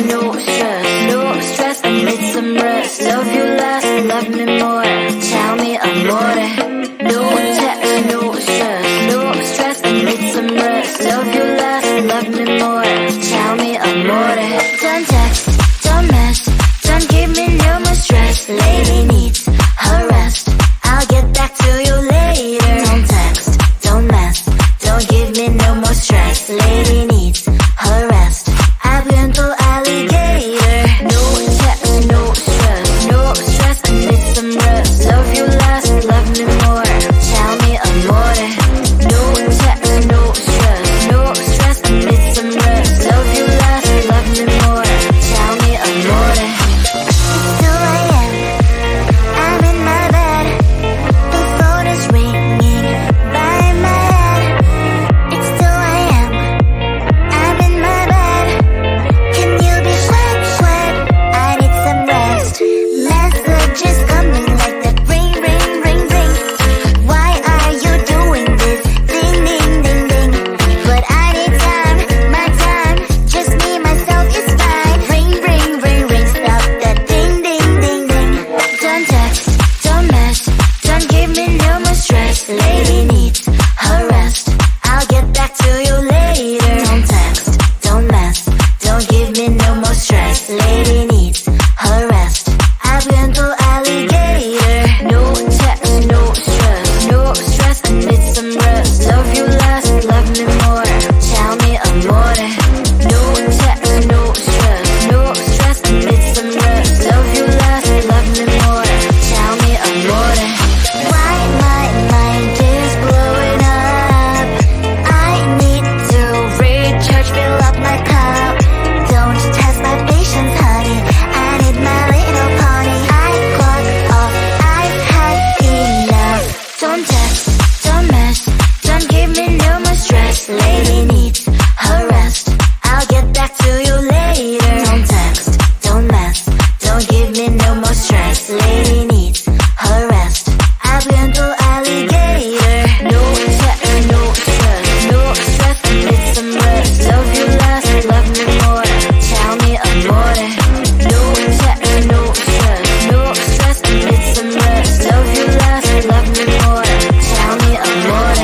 no stress, no stress. I need some rest. Love you less, love me more. Tell me amore. No text, no stress, no stress. I need some rest. Love you less, love me more. Tell me amore. Don't text, don't mess, don't give me no more stress. Lady needs her rest. I'll get back to you later. Don't text, don't mess, don't give me no more stress. Lady needs her rest. I've been to alligator. No text, no stress, no stress. I need some rest. Love you less, love me more. Tell me amore. No text, no stress, no stress. I need some rest. Love you less, love me more. Tell me amore. It's 2 a.m. I'm in my bed. The phone is ringing by my head. It's 2 a.m. I'm in my bed. Can you be sweat, sweat? I need some rest. Messages coming like that. Ring, ring, ring, ring. Why are you doing this? Ding, ding, ding, ding. But I need time, my time. Just me, myself is fine. Ring, ring, ring, ring. Stop that ding, ding, ding, ding. Don't text, don't mess, don't give me no more stress. Lady needs her rest. I'll get back to you later. Don't text, don't mess, don't give me no more stress. Lady needs her rest. I've been to alligator. No text, no stress, no stress. I need some rest. Love you less, love me more. Tell me amore. No text, no stress, no stress. I need some rest. Love you less, love me more. Tell me amore. Why my mind is blowing up? I need to recharge, fill up my cup. Don't test my patience, honey. I need my little pony. I clock off, I've had enough. Don't text, don't mess, don't give me no more stress. Lady needs her rest. I'll get back to you later. Don't text, don't mess, don't give me no more stress. Lady needs her rest. I've been to alligator. No text, no stress, no stress. I need some rest. Love you less, love me more. Tell me amore. No text, no stress, no stress. I need some rest. Love you less, love me more. Tell me amore.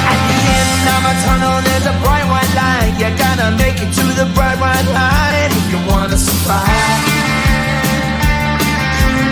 At the end of a tunnel, there's a bright white line. You're gonna make it to the bright white line if you wanna survive.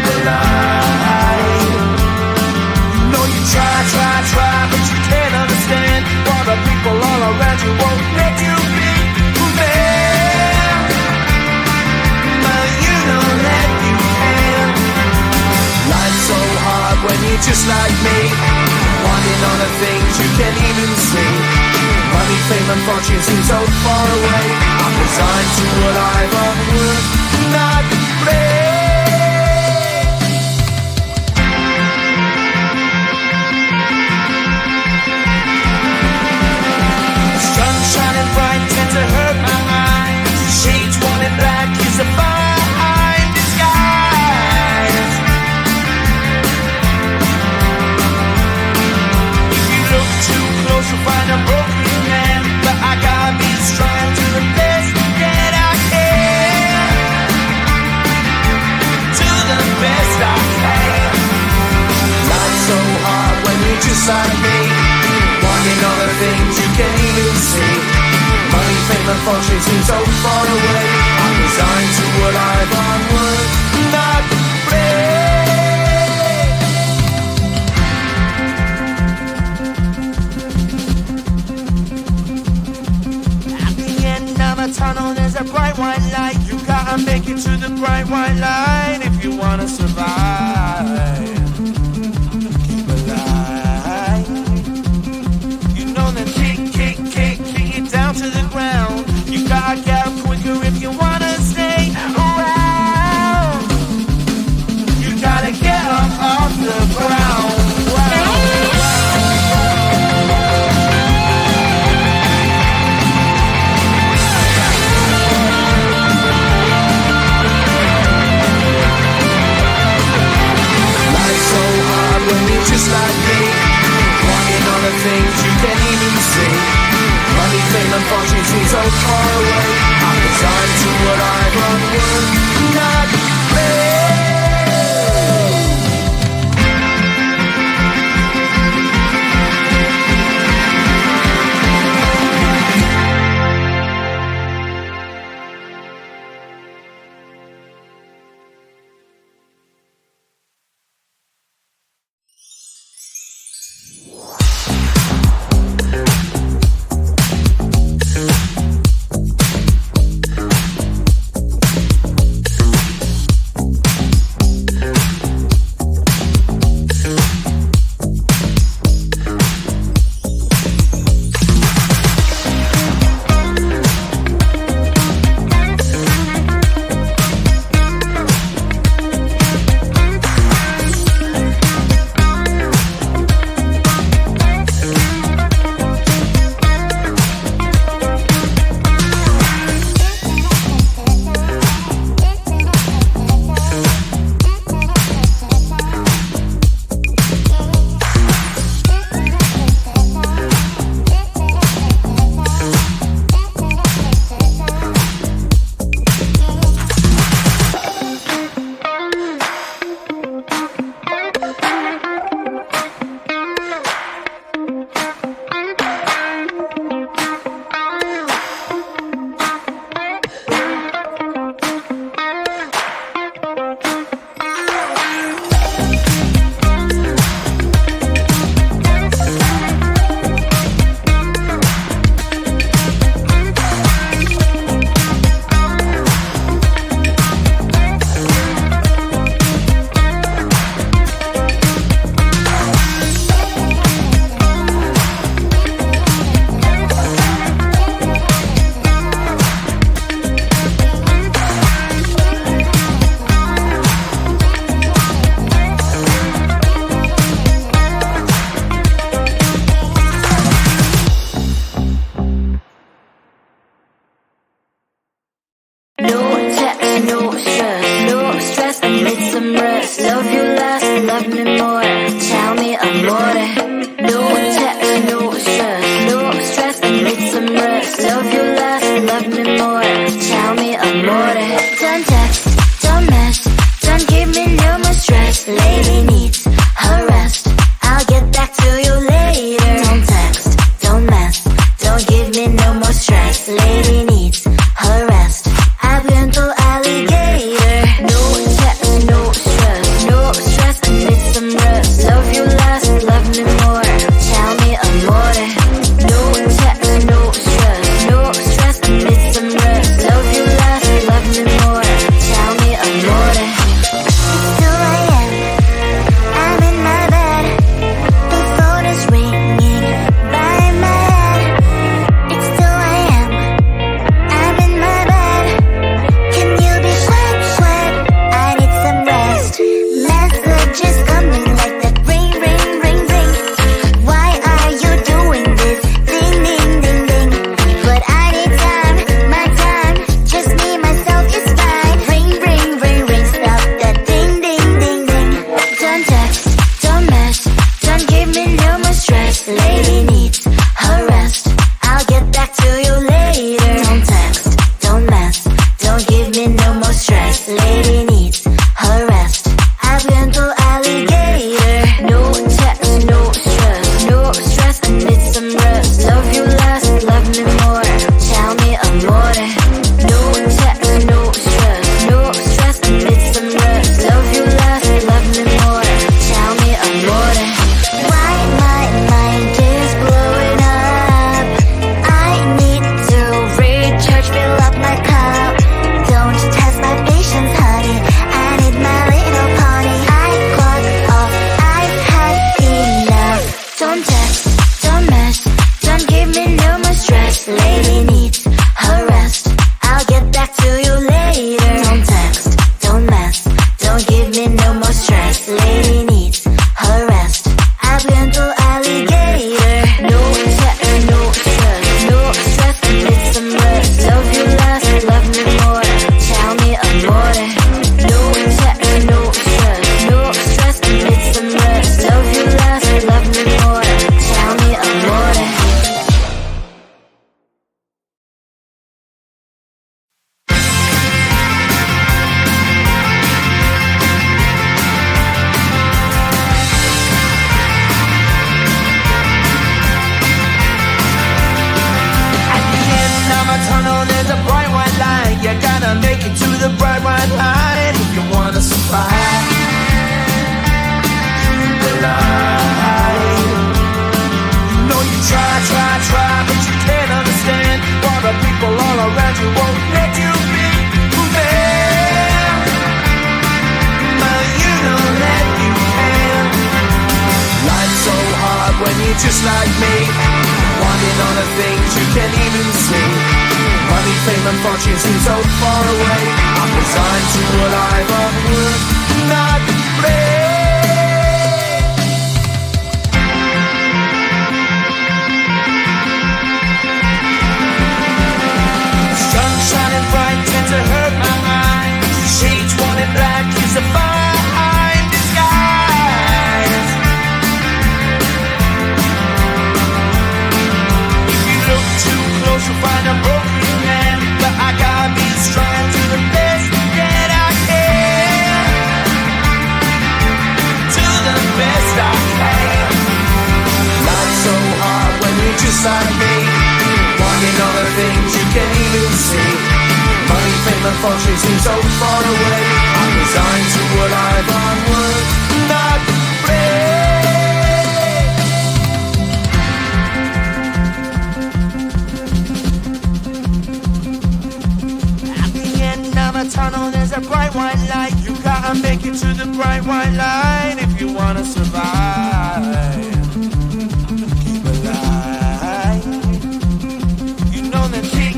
The line. You know you try, but you can't understand why the people all around you won't let you be who man. But you know that you can. Life's so hard when you're just like me, wanting all the things you can't even see. Money, fame and fortune seem so far away. I'm resigned to a life of work, not play. Sun shining bright tends to hurt my eyes. Shades worn in black is a fine disguise. If you look too close, you'll find a broken man. But I gotta be strong to the best that I can. To the best I can. Life's so hard when you're just like me, wanting all the things you can't even see. Money, fame and fortune seem so far away. I'm resigned to a life on work, not play. At the end of a tunnel, there's a bright white light. You gotta make it to the bright white line if you wanna survive. Keep alive. You know that kick it down to the ground. You gotta get up quicker if you wanna stay around. You gotta get up off the ground. Wow. when fortune seems so far away. I'm resigned to what I would not be. around you won't let you be man. But you know that you can. Life's so hard when you're just like me, wanting all the things you can't even see. Money, fame and fortune seem so far away. I'm resigned to what I've unworked, not play. Sun shining bright tends to hurt my mind. Shades worn in black is a fine disguise. If you look too close you'll find a broken man, but I gotta be strong to the best that I can. To the best I can. Life's so hard when you're just like me, wanting all the things you can't even see. Money, fame and fortune seem so far away. I'm resigned to what I've unworked, not play. At the end of a tunnel there's a bright white light. You gotta make it to the bright white light if you wanna survive. Keep alive. You know the kick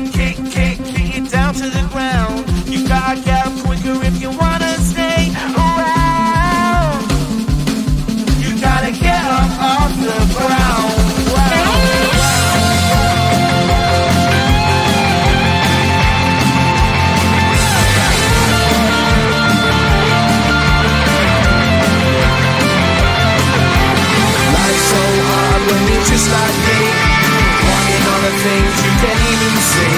it down to the ground. You gotta get up quicker if you wanna stay around. You gotta get up off the ground. Life's so hard when you're just like me, wanting all the things you can't even see.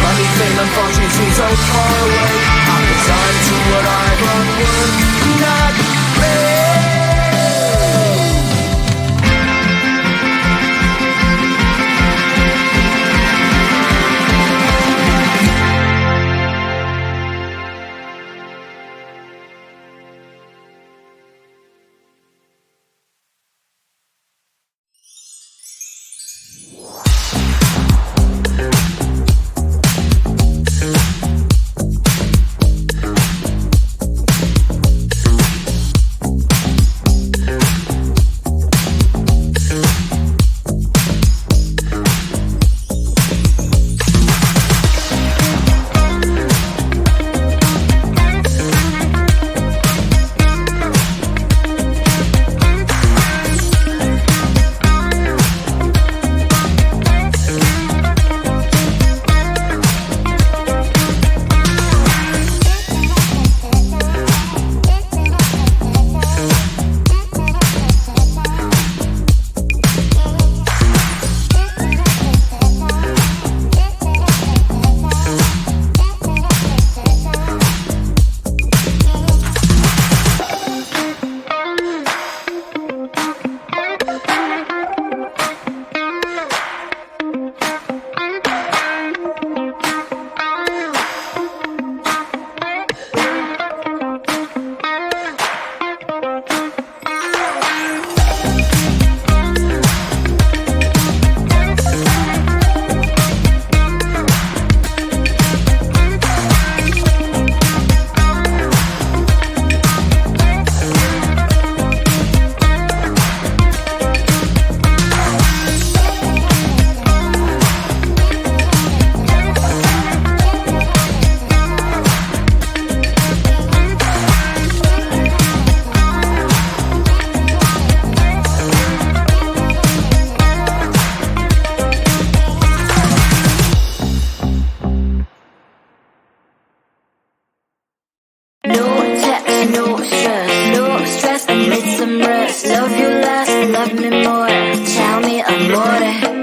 Money, fame and fortune seem so far away. I'm resigned to what I've unworked, not play. Love you less, love me more. Tell me I'm more.